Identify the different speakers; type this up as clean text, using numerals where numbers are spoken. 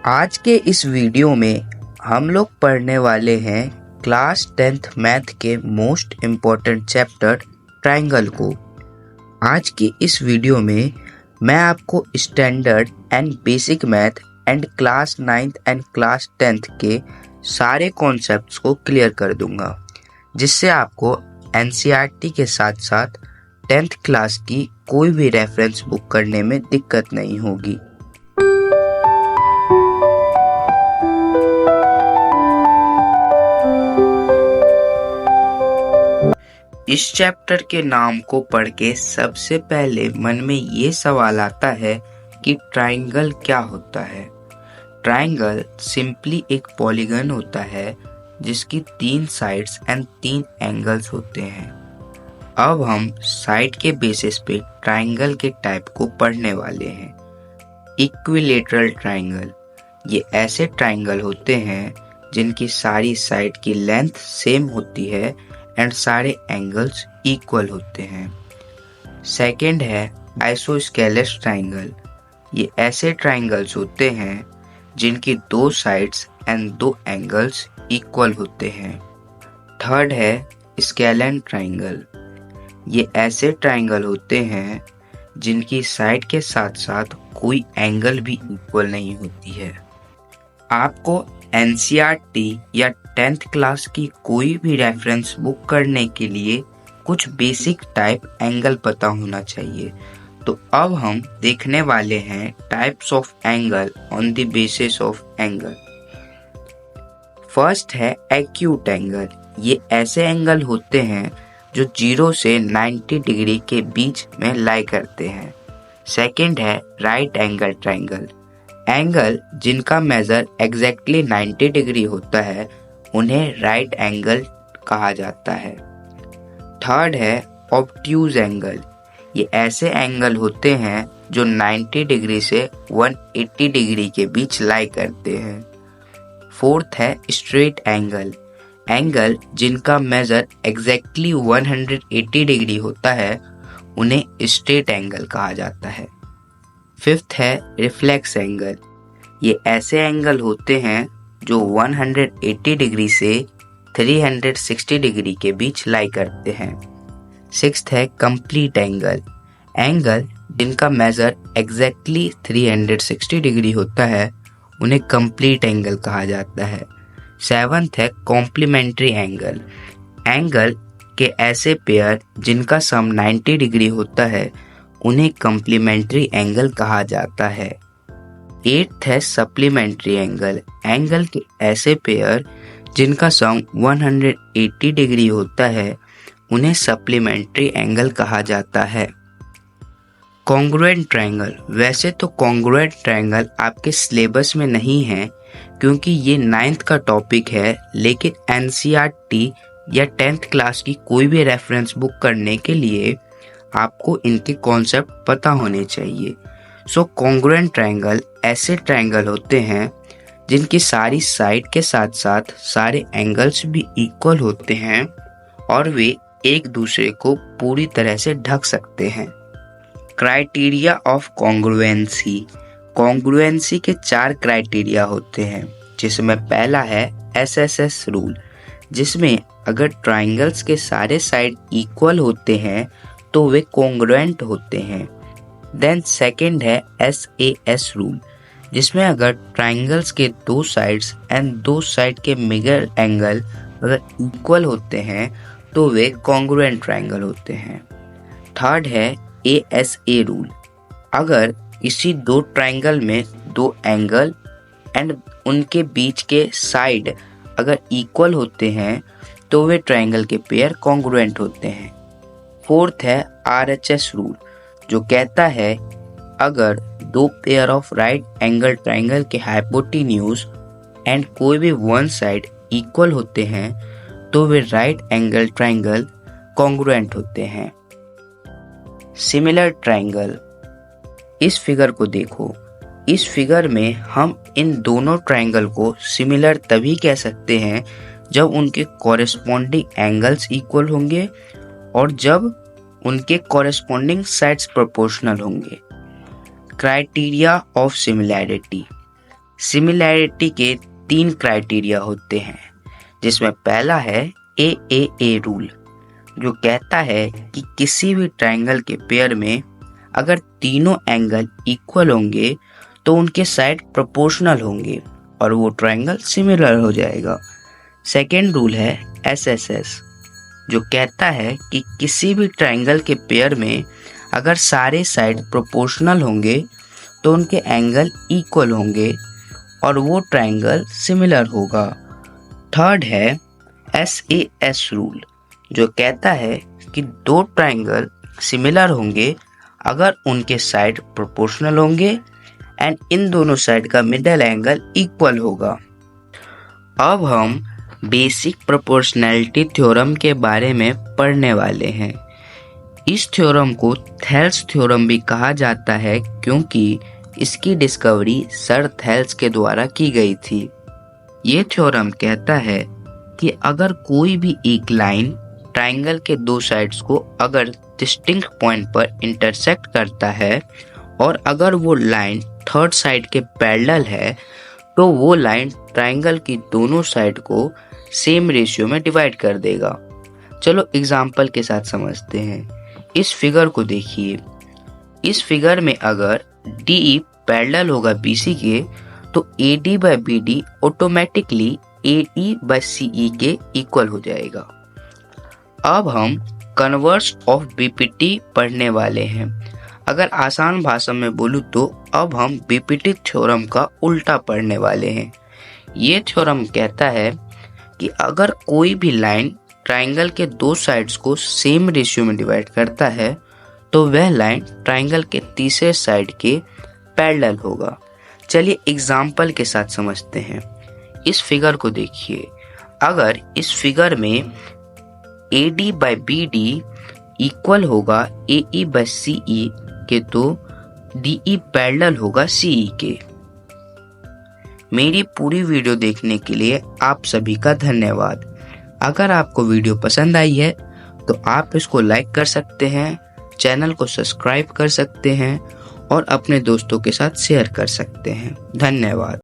Speaker 1: आज के इस वीडियो में हम लोग पढ़ने वाले हैं क्लास 10th मैथ के मोस्ट इम्पॉर्टेंट चैप्टर ट्रायंगल को। आज की इस वीडियो में मैं आपको standard and basic math and class 9th and class 10th के सारे कॉन्सेप्ट्स को क्लियर कर दूंगा, जिससे आपको एनसीईआरटी के साथ साथ 10th क्लास की कोई भी रेफरेंस बुक करने में दिक्कत नहीं होगी। इस चैप्टर के नाम को पढ़ के सबसे पहले मन में ये सवाल आता है कि ट्रायंगल क्या होता है। ट्रायंगल सिंपली एक पॉलीगन होता है जिसकी 3 साइड्स एंड 3 एंगल्स होते हैं। अब हम साइड के बेसिस पे ट्रायंगल के टाइप को पढ़ने वाले हैं। इक्विलैटरल ट्रायंगल, ये ऐसे ट्रायंगल होते हैं जिनकी सारी साइड की लेंथ सेम होती है एंड सारे एंगल्स इक्वल होते हैं। सेकंड है आइसोस्केलस ट्रायंगल, ये ऐसे ट्रायंगल्स होते हैं जिनकी 2 साइड्स एंड 2 एंगल्स इक्वल होते हैं। थर्ड है स्केलन ट्रायंगल, ये ऐसे ट्रायंगल होते हैं जिनकी साइड के साथ साथ कोई एंगल भी इक्वल नहीं होती है। आपको एनसीईआरटी या 10th क्लास की कोई भी रेफरेंस बुक करने के लिए कुछ बेसिक टाइप एंगल पता होना चाहिए। तो अब हम देखने वाले हैं types of angle on the basis of angle. First है एक्यूट एंगल, ये ऐसे एंगल होते हैं जो 0 से 90 डिग्री के बीच में लाई करते हैं। सेकंड है राइट एंगल ट्रायंगल, एंगल जिनका मेजर एग्जैक्टली 90 डिग्री होता है उन्हें राइट एंगल कहा जाता है। थर्ड है ऑब्ट्यूज एंगल, ये ऐसे एंगल होते हैं जो 90 डिग्री से 180 डिग्री के बीच लाई करते हैं। फोर्थ है स्ट्रेट एंगल, एंगल जिनका मेजर एग्जैक्टली 180 डिग्री होता है उन्हें स्ट्रेट एंगल कहा जाता है। फिफ्थ है रिफ्लेक्स एंगल, ये ऐसे एंगल होते हैं जो 180 डिग्री से 360 डिग्री के बीच लाई करते हैं। सिक्स्थ है कंप्लीट एंगल, एंगल जिनका मेजर एग्जैक्टली 360 डिग्री होता है उन्हें कंप्लीट एंगल कहा जाता है। सेवंथ है कॉम्प्लीमेंट्री एंगल, एंगल के ऐसे पेयर जिनका सम 90 डिग्री होता है उन्हें कॉम्प्लीमेंट्री एंगल कहा जाता है। 8th है सप्लीमेंट्री एंगल, एंगल के ऐसे पेयर जिनका सम 180 डिग्री होता है उन्हें सप्लीमेंट्री एंगल कहा जाता है। कॉन्ग्रुएंट ट्रायंगल, वैसे तो कॉन्ग्रुएंट ट्रायंगल आपके सिलेबस में नहीं है क्योंकि ये 9th का टॉपिक है, लेकिन एनसीईआरटी या 10th क्लास की कोई भी रेफरेंस बुक करने के लिए आपको इनके कॉन्सेप्ट पता होने चाहिए। सो कॉन्ग्रुएंट ट्रायंगल ऐसे ट्रायंगल होते हैं जिनकी सारी साइड के साथ साथ सारे एंगल्स भी इक्वल होते हैं और वे एक दूसरे को पूरी तरह से ढक सकते हैं। क्राइटेरिया ऑफ कॉन्ग्रुएंसी, कॉन्ग्रुएंसी के 4 क्राइटेरिया होते हैं, जिसमें पहला है एसएसएस रूल, जिसमें अगर ट्रायंगल्स के सारे साइड इक्वल होते हैं तो वे कॉन्ग्रुएंट होते हैं। देन सेकंड है एसएएस रूल, जिसमें अगर ट्रायंगल्स के 2 साइड्स एंड 2 साइड के मिडल एंगल अगर इक्वल होते हैं तो वे कॉन्ग्रुएंट ट्रायंगल होते हैं। थर्ड है एएसए रूल, अगर इसी 2 ट्रायंगल में 2 एंगल एंड उनके बीच के साइड अगर इक्वल होते हैं तो वे ट्रायंगल के पेयर कॉन्ग्रुएंट होते हैं। फोर्थ है आरएचएस रूल, जो कहता है अगर 2 pair of right angle triangle के हाइपोटेन्यूज एंड कोई भी 1 साइड इक्वल होते हैं तो way right angle triangle congruent होते हैं। सिमिलर ट्रायंगल, इस फिगर को देखो, इस फिगर में हम इन दोनों ट्रायंगल को सिमिलर तभी कह सकते हैं जब उनके कॉरेस्पॉन्डिंग एंगल्स इक्वल होंगे और जब उनके कॉरेस्पॉन्डिंग साइड्स प्रोपोर्शनल होंगे। क्राइटेरिया ऑफ सिमिलैरिटी, सिमिलैरिटी के 3 क्राइटेरिया होते हैं, जिसमें पहला है AAA रूल, जो कहता है कि किसी भी ट्रायंगल के पेयर में अगर तीनों एंगल इक्वल होंगे तो उनके साइड प्रोपोर्शनल होंगे और वो ट्रायंगल सिमिलर हो जाएगा। सेकेंड रूल है SSS, जो कहता है कि किसी भी ट्रायंगल के पेयर में अगर सारे साइड प्रोपोर्शनल होंगे तो उनके एंगल इक्वल होंगे और वो ट्रायंगल सिमिलर होगा। थर्ड है SAS रूल, जो कहता है कि दो ट्रायंगल सिमिलर होंगे अगर उनके साइड प्रोपोर्शनल होंगे एंड इन दोनों साइड का मिडल एंगल इक्वल होगा। अब हम बेसिक प्रोपोर्शनैलिटी थ्योरम के बारे में पढ़ने वाले हैं। इस थ्योरम को थेल्स थ्योरम भी कहा जाता है क्योंकि इसकी डिस्कवरी सर थेल्स के द्वारा की गई थी। ये थ्योरम कहता है कि अगर कोई भी एक लाइन ट्रायंगल के दो साइड्स को अगर डिस्टिंक्ट पॉइंट पर इंटरसेक्ट करता है और अगर वो लाइन थर्ड साइड के पैरेलल है तो वो लाइन ट्रायंगल की दोनों साइड को सेम रेशियो में डिवाइड कर देगा। चलो एग्जाम्पल के साथ समझते हैं। इस फिगर को देखिए। इस फिगर में अगर DE पैरेलल होगा BC के तो AD by BD automatically AE by CE के इक्वल हो जाएगा। अब हम कन्वर्स ऑफ BPT पढ़ने वाले हैं। अगर आसान भाषा में बोलूँ तो अब हम BPT थ्योरम का उल्टा पढ़ने वाले हैं। ये थ्योरम कहता है कि अगर कोई भी लाइन ट्रायंगल के दो साइड्स को सेम रेशियो में डिवाइड करता है तो वह लाइन ट्रायंगल के तीसरे साइड के पैरेलल होगा। चलिए एग्जाम्पल के साथ समझते हैं। इस फिगर को देखिए। अगर इस फिगर में AD बाय BD इक्वल होगा AE बाय CE के तो DE पैरेलल होगा CE के। मेरी पूरी वीडियो देखने के लिए आप सभी का धन्यवाद। अगर आपको वीडियो पसंद आई है तो आप इसको लाइक कर सकते हैं, चैनल को सब्सक्राइब कर सकते हैं और अपने दोस्तों के साथ शेयर कर सकते हैं। धन्यवाद।